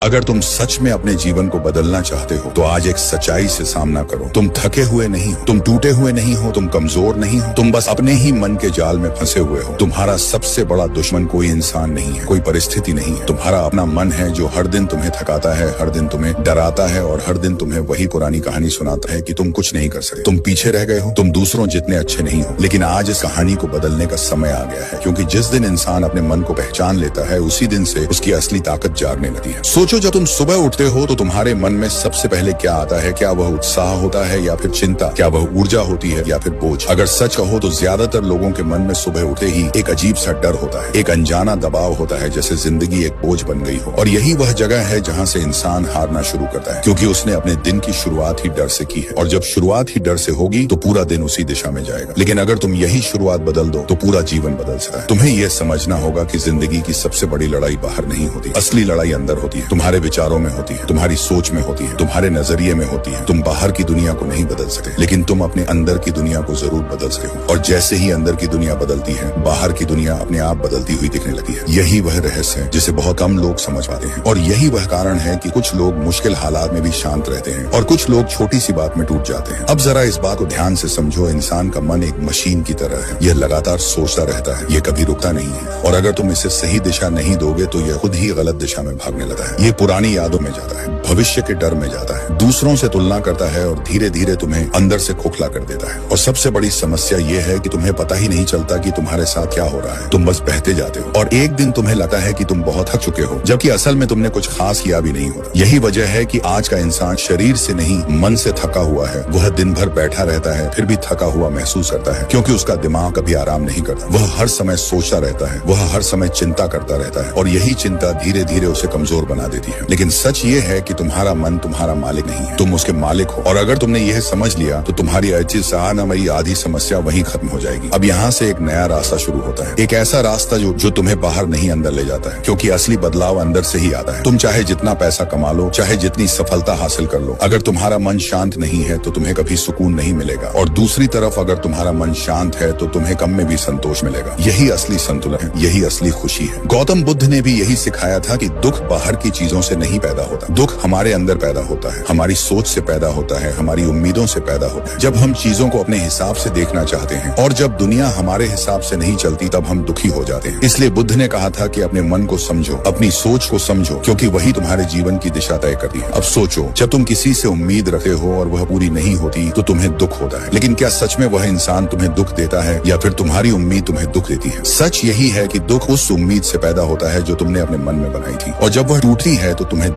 अगर तुम सच में अपने जीवन को बदलना चाहते हो तो आज एक सच्चाई से सामना करो। तुम थके हुए नहीं हो, तुम टूटे हुए नहीं हो, तुम कमजोर नहीं हो, तुम बस अपने ही मन के जाल में फंसे हुए हो। तुम्हारा सबसे बड़ा दुश्मन कोई इंसान नहीं है, कोई परिस्थिति नहीं है, तुम्हारा अपना मन है जो हर दिन तुम्हें थकाता है, हर दिन तुम्हें डराता है और हर दिन तुम्हें वही पुरानी कहानी सुनाता है कि तुम कुछ नहीं कर सकते, तुम पीछे रह गए हो, तुम दूसरों जितने अच्छे नहीं हो। लेकिन आज इस कहानी को बदलने का समय आ गया है, क्योंकि जिस दिन इंसान अपने मन को पहचान लेता है उसी दिन से उसकी असली ताकत जागने लगती है। सोचो, जब तुम सुबह उठते हो तो तुम्हारे मन में सबसे पहले क्या आता है? क्या वह उत्साह होता है या फिर चिंता? क्या वह ऊर्जा होती है या फिर बोझ? अगर सच कहो तो ज्यादातर लोगों के मन में सुबह उठते ही एक अजीब सा डर होता है, एक अनजाना दबाव होता है, जैसे जिंदगी एक बोझ बन गई हो। और यही वह जगह है जहाँ से इंसान हारना शुरू करता है, क्योंकि उसने अपने दिन की शुरुआत ही डर से की है। और जब शुरुआत ही डर से होगी तो पूरा दिन उसी दिशा में जाएगा। लेकिन अगर तुम यही शुरुआत बदल दो तो पूरा जीवन बदल सकता है। तुम्हें यह समझना होगा कि जिंदगी की सबसे बड़ी लड़ाई बाहर नहीं होती, असली लड़ाई अंदर होती है, तुम्हारे विचारों में होती है, तुम्हारी सोच में होती है, तुम्हारे नजरिए में होती है। तुम बाहर की दुनिया को नहीं बदल सकते, लेकिन तुम अपने अंदर की दुनिया को जरूर बदल सकते हो। और जैसे ही अंदर की दुनिया बदलती है, बाहर की दुनिया अपने आप बदलती हुई दिखने लगती है। यही वह रहस्य है जिसे बहुत कम लोग समझ पाते हैं। और यही वह कारण है कि कुछ लोग मुश्किल हालात में भी शांत रहते हैं और कुछ लोग छोटी सी बात में टूट जाते हैं। अब जरा इस बात को ध्यान से समझो, इंसान का मन एक मशीन की तरह है। यह लगातार सोचता रहता है, यह कभी रुकता नहीं है। और अगर तुम इसे सही दिशा नहीं दोगे तो यह खुद ही गलत दिशा में भागने लगता है। ये पुरानी यादों में जाता है, भविष्य के डर में जाता है, दूसरों से तुलना करता है और धीरे धीरे तुम्हें अंदर से खोखला कर देता है। और सबसे बड़ी समस्या यह है कि तुम्हें पता ही नहीं चलता कि तुम्हारे साथ क्या हो रहा है। तुम बस बहते जाते हो और एक दिन तुम्हें लगता है कि तुम बहुत थक चुके हो, जबकि असल में तुमने कुछ खास किया भी नहीं होता। यही वजह है कि आज का इंसान शरीर से नहीं मन से थका हुआ है। वह दिन भर बैठा रहता है फिर भी थका हुआ महसूस करता है, क्योंकि उसका दिमाग कभी आराम नहीं करता। वह हर समय सोचता रहता है, वह हर समय चिंता करता रहता है और यही चिंता धीरे धीरे उसे कमजोर बना देती है। लेकिन सच ये है कि तुम्हारा मन तुम्हारा मालिक नहीं है, तुम उसके मालिक हो। और अगर तुमने यह समझ लिया तो तुम्हारी अचिसानमयी आधी समस्या वहीं खत्म हो जाएगी। अब यहाँ से एक नया रास्ता शुरू होता है, एक ऐसा रास्ता जो तुम्हें बाहर नहीं अंदर ले जाता है, क्योंकि असली बदलाव अंदर से ही आता है। तुम चाहे जितना पैसा कमा लो, चाहे जितनी सफलता हासिल कर लो, अगर तुम्हारा मन शांत नहीं है तो तुम्हें कभी सुकून नहीं मिलेगा। और दूसरी तरफ अगर तुम्हारा मन शांत है तो तुम्हें कम में भी संतोष मिलेगा। यही असली संतुलन है, यही असली खुशी है। गौतम बुद्ध ने भी यही सिखाया था कि दुख बाहर की चीजों से नहीं पैदा होता, दुख हमारे अंदर पैदा होता है, हमारी सोच से पैदा होता है, हमारी उम्मीदों से पैदा होता है। जब हम चीजों को अपने हिसाब से देखना चाहते हैं और जब दुनिया हमारे हिसाब से नहीं चलती तब हम दुखी हो जाते हैं। इसलिए बुद्ध ने कहा था कि अपने मन को समझो, अपनी सोच को समझो, क्योंकि वही तुम्हारे जीवन की दिशा तय करती है। अब सोचो, जब तुम किसी से उम्मीद रखते हो और वह पूरी नहीं होती तो तुम्हें दुख होता है, लेकिन क्या सच में वह इंसान तुम्हें दुख देता है या फिर तुम्हारी उम्मीद तुम्हें दुख देती है? सच यही है कि दुख उस उम्मीद से पैदा होता है जो तुमने अपने मन में बनाई थी, और जब वह टूटती है तो तुम्हें